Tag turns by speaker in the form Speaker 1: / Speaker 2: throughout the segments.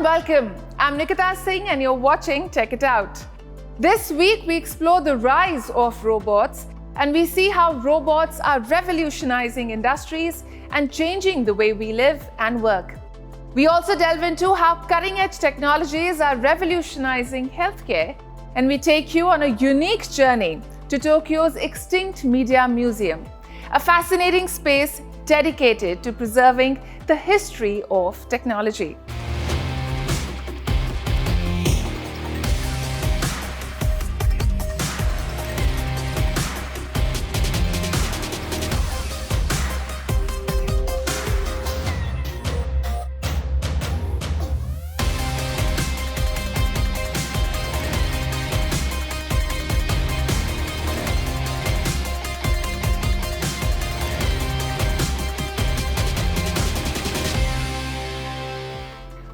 Speaker 1: welcome. I'm Nikita Singh and you're watching Check It Out. This week we explore the rise of robots and we see how robots are revolutionizing industries and changing the way we live and work. We also delve into how cutting-edge technologies are revolutionizing healthcare, and we take you on a unique journey to Tokyo's Extinct Media Museum, a fascinating space dedicated to preserving the history of technology.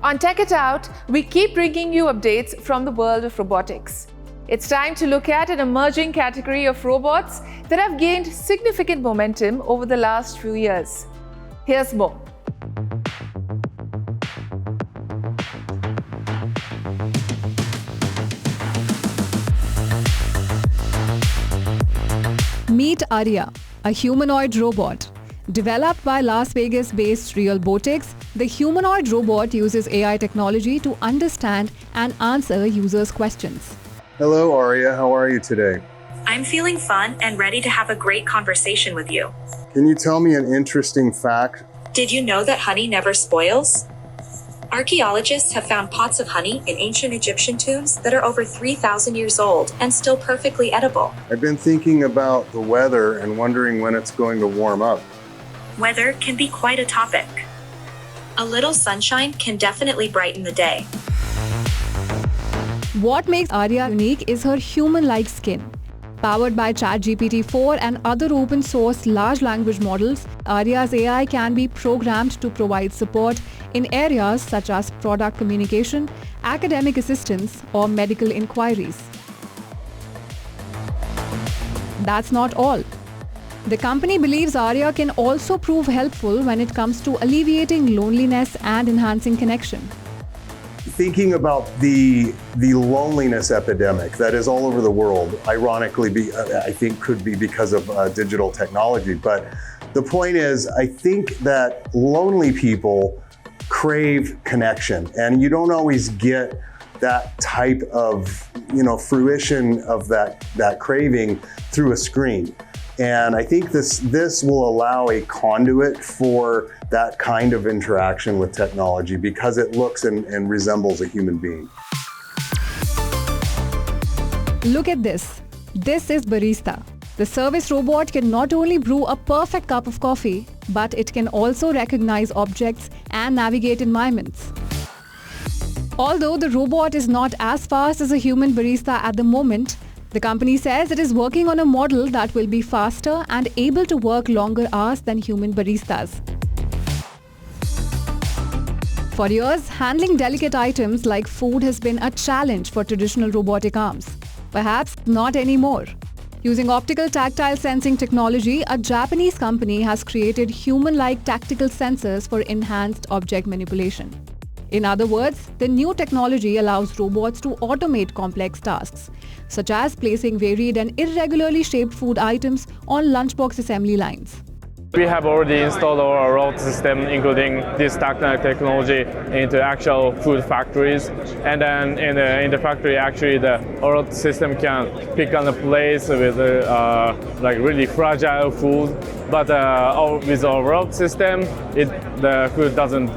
Speaker 1: On Check It Out, we keep bringing you updates from the world of robotics. It's time to look at an emerging category of robots that have gained significant momentum over the last few years. Here's more.
Speaker 2: Meet Arya, a humanoid robot. Developed by Las Vegas-based Realbotics, the humanoid robot uses AI technology to understand and answer users' questions.
Speaker 3: Hello, Arya. How are you today?
Speaker 4: I'm feeling fun and ready to have a great conversation with you.
Speaker 3: Can you tell me an interesting fact?
Speaker 4: Did you know that honey never spoils? Archaeologists have found pots of honey in ancient Egyptian tombs that are over 3,000 years old and still perfectly edible.
Speaker 3: I've been thinking about the weather and wondering when it's going to warm up.
Speaker 4: Weather can be quite a topic. A little sunshine can definitely brighten the day.
Speaker 2: What makes Arya unique is her human-like skin. Powered by ChatGPT-4 and other open-source large language models, Arya's AI can be programmed to provide support in areas such as product communication, academic assistance, or medical inquiries. That's not all. The company believes Arya can also prove helpful when it comes to alleviating loneliness and enhancing connection.
Speaker 3: Thinking about the loneliness epidemic that is all over the world, ironically, I think could be because of digital technology. But the point is, I think that lonely people crave connection, and you don't always get that type of fruition of that craving through a screen. And I think this will allow a conduit for that kind of interaction with technology because it looks and resembles a human being.
Speaker 2: Look at this. This is Barista. The service robot can not only brew a perfect cup of coffee, but it can also recognize objects and navigate environments. Although the robot is not as fast as a human barista at the moment, the company says it is working on a model that will be faster and able to work longer hours than human baristas. For years, handling delicate items like food has been a challenge for traditional robotic arms. Perhaps not anymore. Using optical tactile sensing technology, a Japanese company has created human-like tactical sensors for enhanced object manipulation. In other words, the new technology allows robots to automate complex tasks, such as placing varied and irregularly shaped food items on lunchbox assembly lines.
Speaker 5: We have already installed our robot system, including this tactile technology, into actual food factories. And then in the factory, actually, the robot system can pick on a place with like really fragile food. But with our robot system, the food doesn't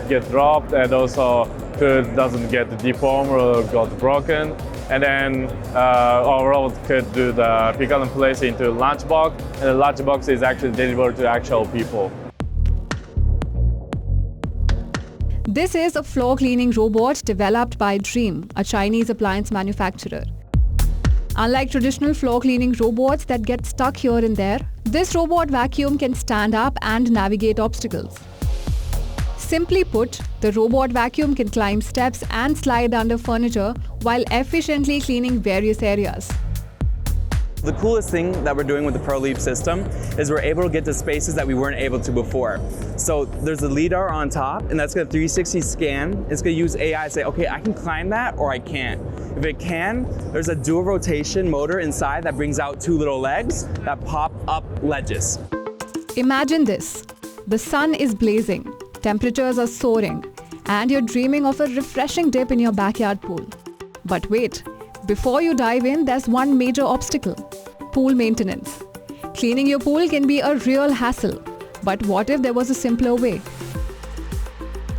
Speaker 5: get dropped, and also food doesn't get deformed or got broken. And then our robot could do the pick and place into lunchbox, and the lunchbox is actually delivered to actual people.
Speaker 2: This is a floor cleaning robot developed by Dream, a Chinese appliance manufacturer. Unlike traditional floor cleaning robots that get stuck here and there, this robot vacuum can stand up and navigate obstacles. Simply put, the robot vacuum can climb steps and slide under furniture while efficiently cleaning various areas.
Speaker 6: The coolest thing that we're doing with the ProLeap system is we're able to get to spaces that we weren't able to before. So there's a LiDAR on top, and that's going to 360 scan. It's going to use AI to say, okay, I can climb that or I can't. If it can, there's a dual rotation motor inside that brings out 2 little legs that pop up ledges.
Speaker 2: Imagine this. The sun is blazing, temperatures are soaring, and you're dreaming of a refreshing dip in your backyard pool. But wait, before you dive in, there's one major obstacle: pool maintenance. Cleaning your pool can be a real hassle, but what if there was a simpler way?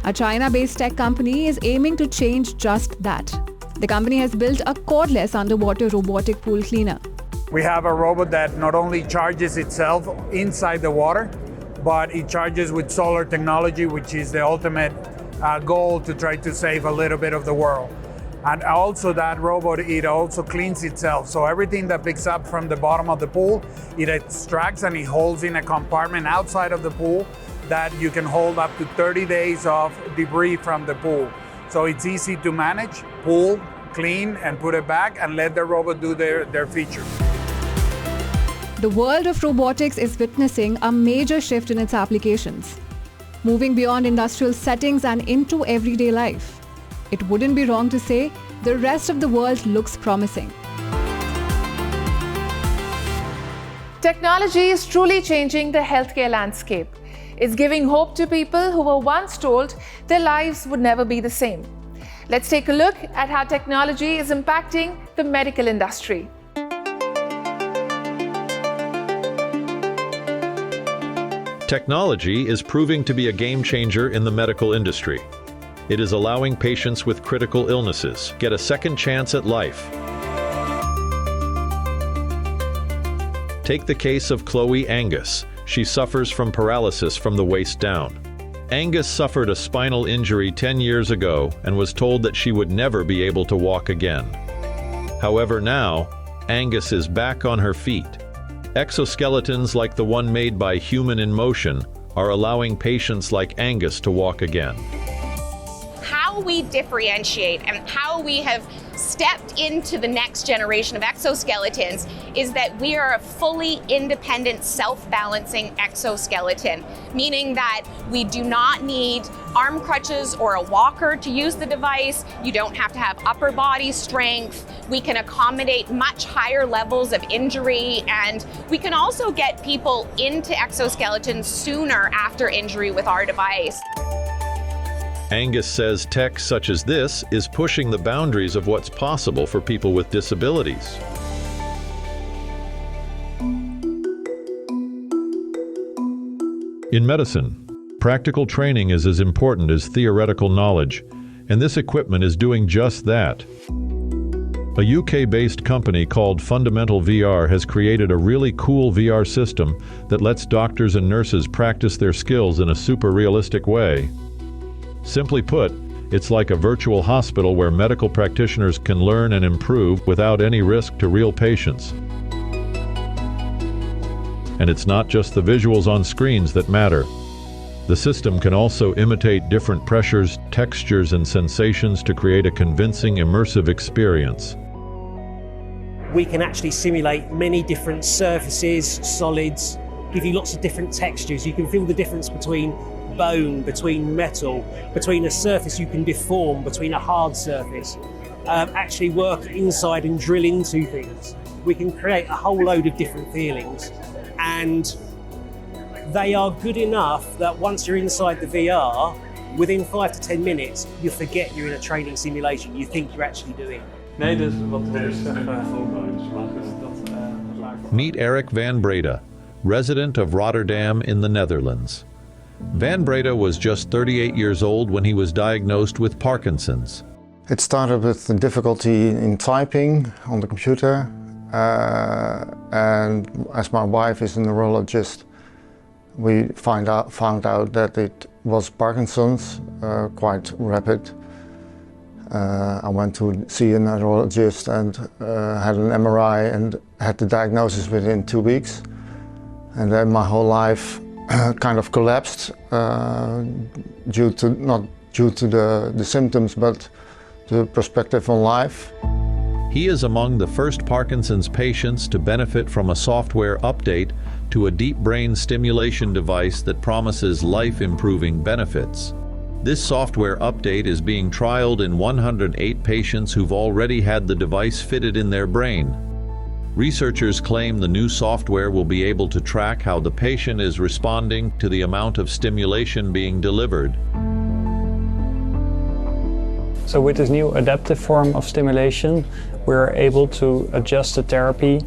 Speaker 2: A China-based tech company is aiming to change just that. The company has built a cordless underwater robotic pool cleaner.
Speaker 7: We have a robot that not only charges itself inside the water, but it charges with solar technology, which is the ultimate goal to try to save a little bit of the world. And also that robot, it also cleans itself. So everything that picks up from the bottom of the pool, it extracts and it holds in a compartment outside of the pool that you can hold up to 30 days of debris from the pool. So it's easy to manage, pull, clean, and put it back and let the robot do their feature.
Speaker 2: The world of robotics is witnessing a major shift in its applications, moving beyond industrial settings and into everyday life. It wouldn't be wrong to say the rest of the world looks promising.
Speaker 1: Technology is truly changing the healthcare landscape. It's giving hope to people who were once told their lives would never be the same. Let's take a look at how technology is impacting the medical industry.
Speaker 8: Technology is proving to be a game changer in the medical industry. It is allowing patients with critical illnesses get a second chance at life. Take the case of Chloe Angus. She suffers from paralysis from the waist down. Angus suffered a spinal injury 10 years ago and was told that she would never be able to walk again. However, now, Angus is back on her feet. Exoskeletons like the one made by Human in Motion are allowing patients like Angus to walk again.
Speaker 9: How we differentiate and how we have stepped into the next generation of exoskeletons is that we are a fully independent, self-balancing exoskeleton, meaning that we do not need arm crutches or a walker to use the device. You don't have to have upper body strength. We can accommodate much higher levels of injury, and we can also get people into exoskeletons sooner after injury with our device.
Speaker 8: Angus says tech such as this is pushing the boundaries of what's possible for people with disabilities. In medicine, practical training is as important as theoretical knowledge, and this equipment is doing just that. A UK-based company called Fundamental VR has created a really cool VR system that lets doctors and nurses practice their skills in a super realistic way. Simply put, it's like a virtual hospital where medical practitioners can learn and improve without any risk to real patients. And it's not just the visuals on screens that matter. The system can also imitate different pressures, textures, and sensations to create a convincing, immersive experience.
Speaker 10: We can actually simulate many different surfaces, solids, give you lots of different textures. You can feel the difference between bone, between metal, between a surface you can deform, between a hard surface. Actually work inside and drill into things. We can create a whole load of different feelings, and they are good enough that once you're inside the VR, within 5 to 10 minutes, you forget you're in a training simulation. You think you're actually doing it.
Speaker 8: Meet Eric van Breda, resident of Rotterdam in the Netherlands. Van Breda was just 38 years old when he was diagnosed with Parkinson's.
Speaker 11: It started with the difficulty in typing on the computer, and as my wife is a neurologist, we found out that it was Parkinson's, quite rapid. I went to see a neurologist and had an MRI and had the diagnosis within 2 weeks. And then my whole life kind of collapsed, not due to the symptoms, but the perspective on life.
Speaker 8: He is among the first Parkinson's patients to benefit from a software update to a deep brain stimulation device that promises life-improving benefits. This software update is being trialed in 108 patients who've already had the device fitted in their brain. Researchers claim the new software will be able to track how the patient is responding to the amount of stimulation being delivered.
Speaker 12: So with this new adaptive form of stimulation, we're able to adjust the therapy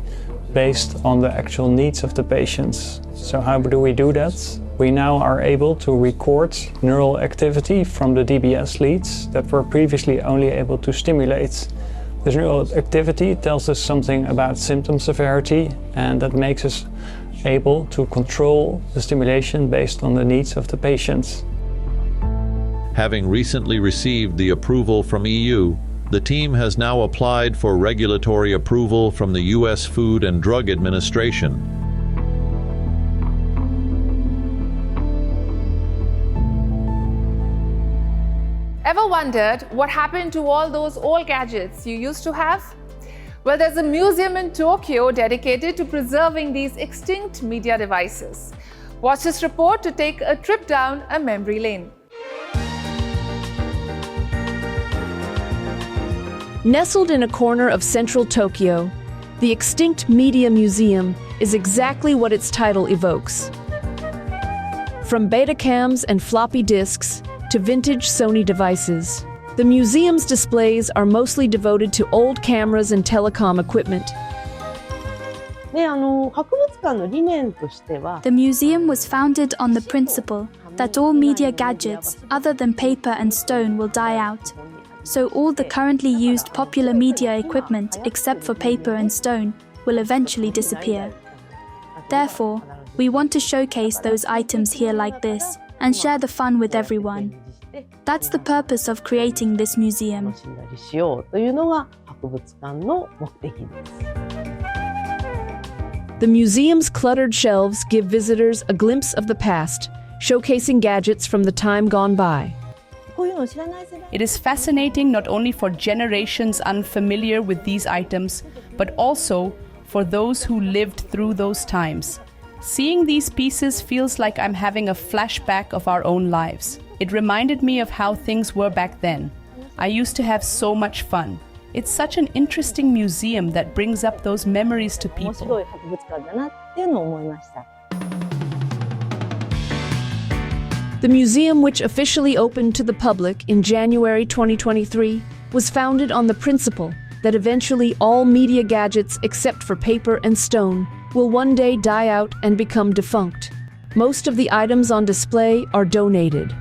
Speaker 12: based on the actual needs of the patients. So how do we do that? We now are able to record neural activity from the DBS leads that were previously only able to stimulate. This neural activity tells us something about symptom severity, and that makes us able to control the stimulation based on the needs of the patients.
Speaker 8: Having recently received the approval from EU, the team has now applied for regulatory approval from the US Food and Drug Administration.
Speaker 1: Ever wondered what happened to all those old gadgets you used to have? Well, there's a museum in Tokyo dedicated to preserving these extinct media devices. Watch this report to take a trip down a memory lane.
Speaker 13: Nestled in a corner of central Tokyo, the Extinct Media Museum is exactly what its title evokes. From Betacams and floppy disks to vintage Sony devices, the museum's displays are mostly devoted to old cameras and telecom equipment.
Speaker 14: The museum was founded on the principle that all media gadgets other than paper and stone will die out. So all the currently used popular media equipment, except for paper and stone, will eventually disappear. Therefore, we want to showcase those items here like this and share the fun with everyone. That's the purpose of creating this museum.
Speaker 13: The museum's cluttered shelves give visitors a glimpse of the past, showcasing gadgets from the time gone by.
Speaker 15: It is fascinating not only for generations unfamiliar with these items, but also for those who lived through those times. Seeing these pieces feels like I'm having a flashback of our own lives. It reminded me of how things were back then. I used to have so much fun. It's such an interesting museum that brings up those memories to people.
Speaker 13: The museum, which officially opened to the public in January 2023, was founded on the principle that eventually all media gadgets except for paper and stone will one day die out and become defunct. Most of the items on display are donated.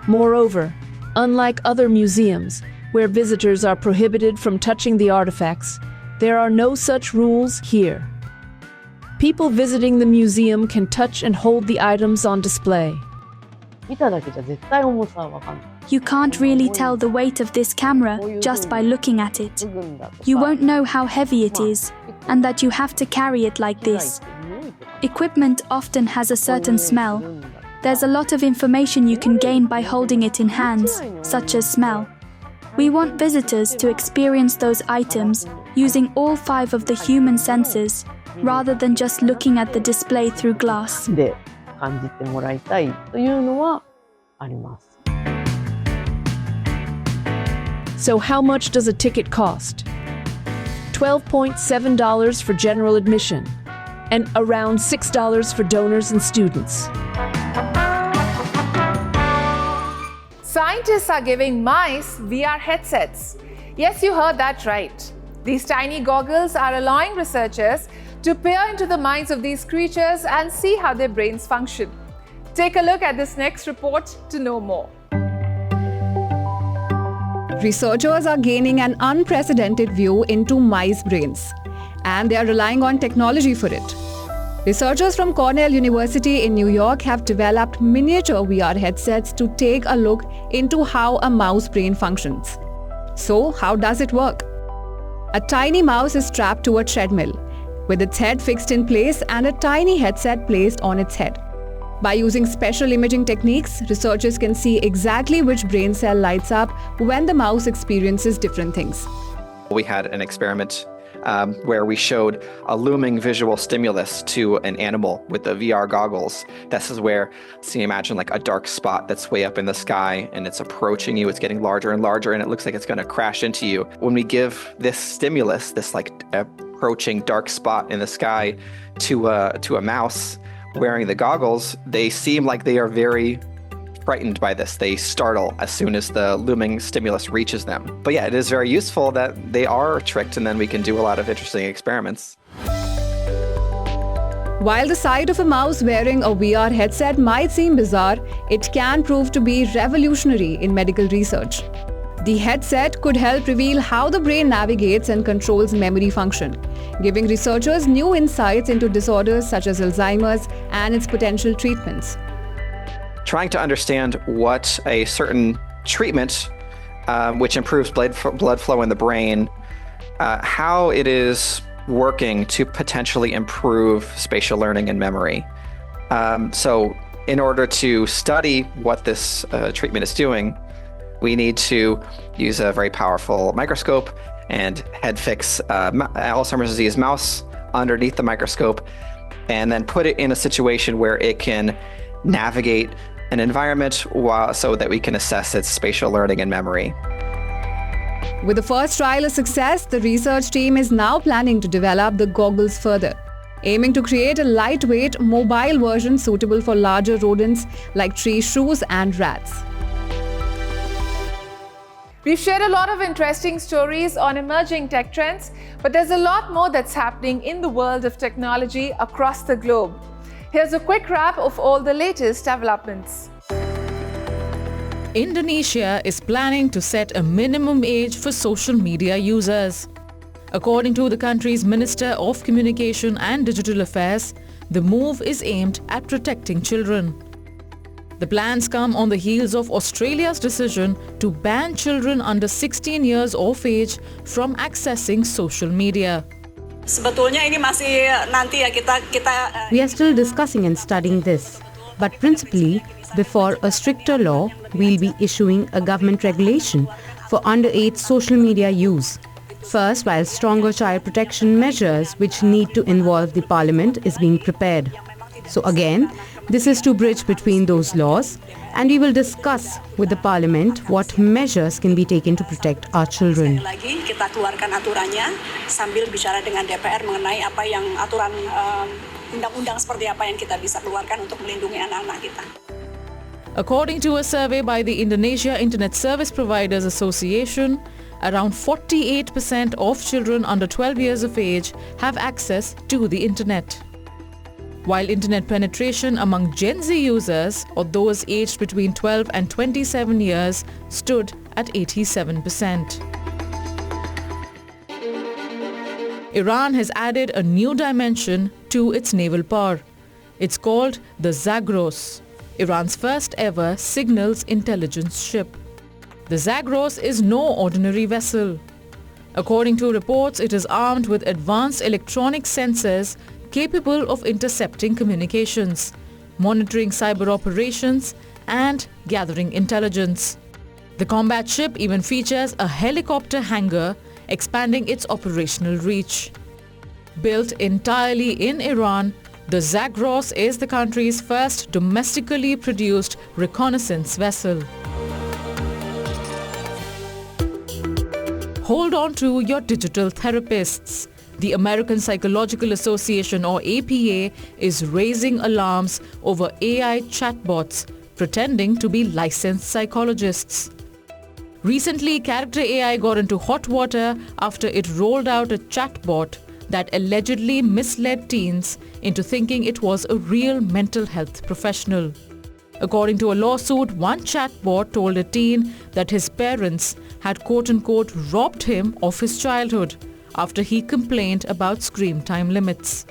Speaker 13: Moreover, unlike other museums, where visitors are prohibited from touching the artifacts, there are no such rules here. People visiting the museum can touch and hold the items on display.
Speaker 14: You can't really tell the weight of this camera just by looking at it. You won't know how heavy it is and that you have to carry it like this. Equipment often has a certain smell. There's a lot of information you can gain by holding it in hands, such as smell. We want visitors to experience those items using all 5 of the human senses, rather than just looking at the display through glass.
Speaker 13: So how much does a ticket cost? $12.7 for general admission, and around $6 for donors and students.
Speaker 1: Scientists are giving mice VR headsets. Yes, you heard that right. These tiny goggles are allowing researchers to peer into the minds of these creatures and see how their brains function. Take a look at this next report to know more.
Speaker 2: Researchers are gaining an unprecedented view into mice brains, and they are relying on technology for it. Researchers from Cornell University in New York have developed miniature VR headsets to take a look into how a mouse brain functions. So, how does it work? A tiny mouse is strapped to a treadmill, with its head fixed in place and a tiny headset placed on its head. By using special imaging techniques, researchers can see exactly which brain cell lights up when the mouse experiences different things.
Speaker 16: We had an experiment where we showed a looming visual stimulus to an animal with the VR goggles. This is where, so you imagine like a dark spot that's way up in the sky and it's approaching you, it's getting larger and larger and it looks like it's going to crash into you. When we give this stimulus, this like approaching dark spot in the sky to a mouse wearing the goggles, they seem like they are very frightened by this. They startle as soon as the looming stimulus reaches them. But yeah, it is very useful that they are tricked and then we can do a lot of interesting experiments.
Speaker 2: While the sight of a mouse wearing a VR headset might seem bizarre, it can prove to be revolutionary in medical research. The headset could help reveal how the brain navigates and controls memory function, giving researchers new insights into disorders such as Alzheimer's and its potential treatments.
Speaker 16: Trying to understand what a certain treatment, which improves blood flow in the brain, how it is working to potentially improve spatial learning and memory. So in order to study what this treatment is doing, we need to use a very powerful microscope and head fix Alzheimer's disease mouse underneath the microscope, and then put it in a situation where it can navigate an environment so that we can assess its spatial learning and memory.
Speaker 2: With the first trial a success, the research team is now planning to develop the goggles further, aiming to create a lightweight, mobile version suitable for larger rodents like tree shrews and rats.
Speaker 1: We've shared a lot of interesting stories on emerging tech trends, but there's a lot more that's happening in the world of technology across the globe. Here's a quick wrap of all the latest developments.
Speaker 17: Indonesia is planning to set a minimum age for social media users. According to the country's Minister of Communication and Digital Affairs, the move is aimed at protecting children. The plans come on the heels of Australia's decision to ban children under 16 years of age from accessing social media.
Speaker 18: We are still discussing and studying this, but principally, before a stricter law, we'll be issuing a government regulation for underage social media use. First, while stronger child protection measures which need to involve the parliament is being prepared. So again, this is to bridge between those laws, and we will discuss with the parliament what measures can be taken to protect our children.
Speaker 19: Kita keluarkan aturannya sambil bicara dengan DPR mengenai apa yang aturan undang-undang seperti apa yang kita bisa keluarkan untuk melindungi anak-anak kita.
Speaker 17: According to a survey by the Indonesia Internet Service Providers Association, around 48% of children under 12 years of age have access to the internet. While internet penetration among Gen Z users, or those aged between 12 and 27 years, stood at 87%. Iran has added a new dimension to its naval power. It's called the Zagros, Iran's first ever signals intelligence ship. The Zagros is no ordinary vessel. According to reports, it is armed with advanced electronic sensors capable of intercepting communications, monitoring cyber operations, and gathering intelligence. The combat ship even features a helicopter hangar, expanding its operational reach. Built entirely in Iran, the Zagros is the country's first domestically produced reconnaissance vessel. Hold on to your digital therapists. The American Psychological Association, or APA, is raising alarms over AI chatbots pretending to be licensed psychologists. Recently, Character AI got into hot water after it rolled out a chatbot that allegedly misled teens into thinking it was a real mental health professional. According to a lawsuit, one chatbot told a teen that his parents had quote-unquote robbed him of his childhood after he complained about screen time limits.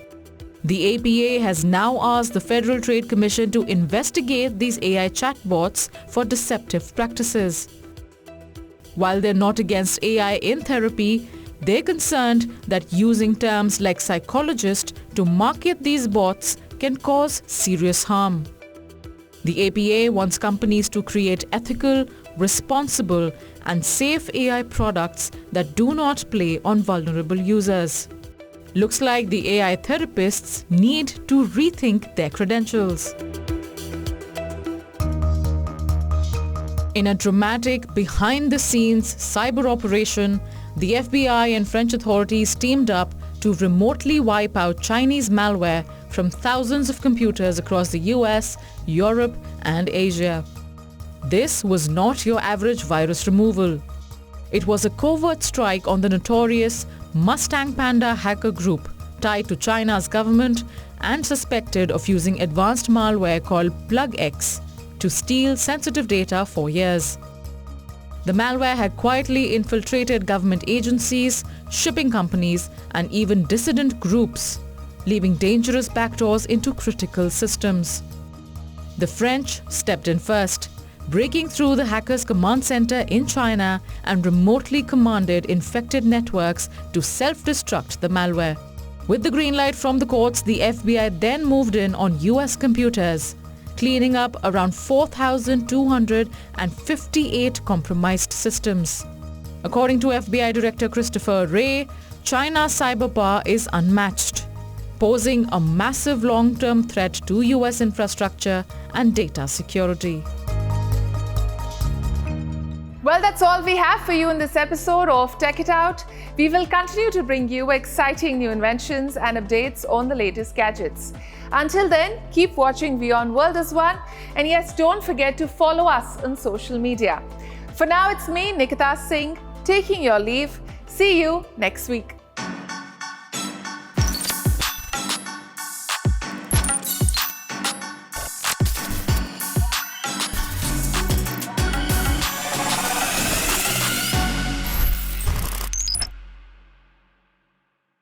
Speaker 17: The APA has now asked the Federal Trade Commission to investigate these AI chatbots for deceptive practices. While they're not against AI in therapy, they're concerned that using terms like psychologist to market these bots can cause serious harm. The APA wants companies to create ethical, responsible, and safe AI products that do not play on vulnerable users. Looks like the AI therapists need to rethink their credentials. In a dramatic, behind-the-scenes cyber operation, the FBI and French authorities teamed up to remotely wipe out Chinese malware from thousands of computers across the US, Europe, and Asia. This was not your average virus removal. It was a covert strike on the notorious Mustang Panda hacker group tied to China's government and suspected of using advanced malware called PlugX to steal sensitive data for years. The malware had quietly infiltrated government agencies, shipping companies, and even dissident groups, leaving dangerous backdoors into critical systems. The French stepped in first, breaking through the hackers' command center in China and remotely commanded infected networks to self-destruct the malware. With the green light from the courts, the FBI then moved in on US computers, cleaning up around 4,258 compromised systems. According to FBI Director Christopher Wray, China's cyber power is unmatched, posing a massive long-term threat to US infrastructure and data security.
Speaker 1: Well, that's all we have for you in this episode of Tech It Out. We will continue to bring you exciting new inventions and updates on the latest gadgets. Until then, keep watching WION World as One. And yes, don't forget to follow us on social media. For now, it's me, Nikita Singh, taking your leave. See you next week.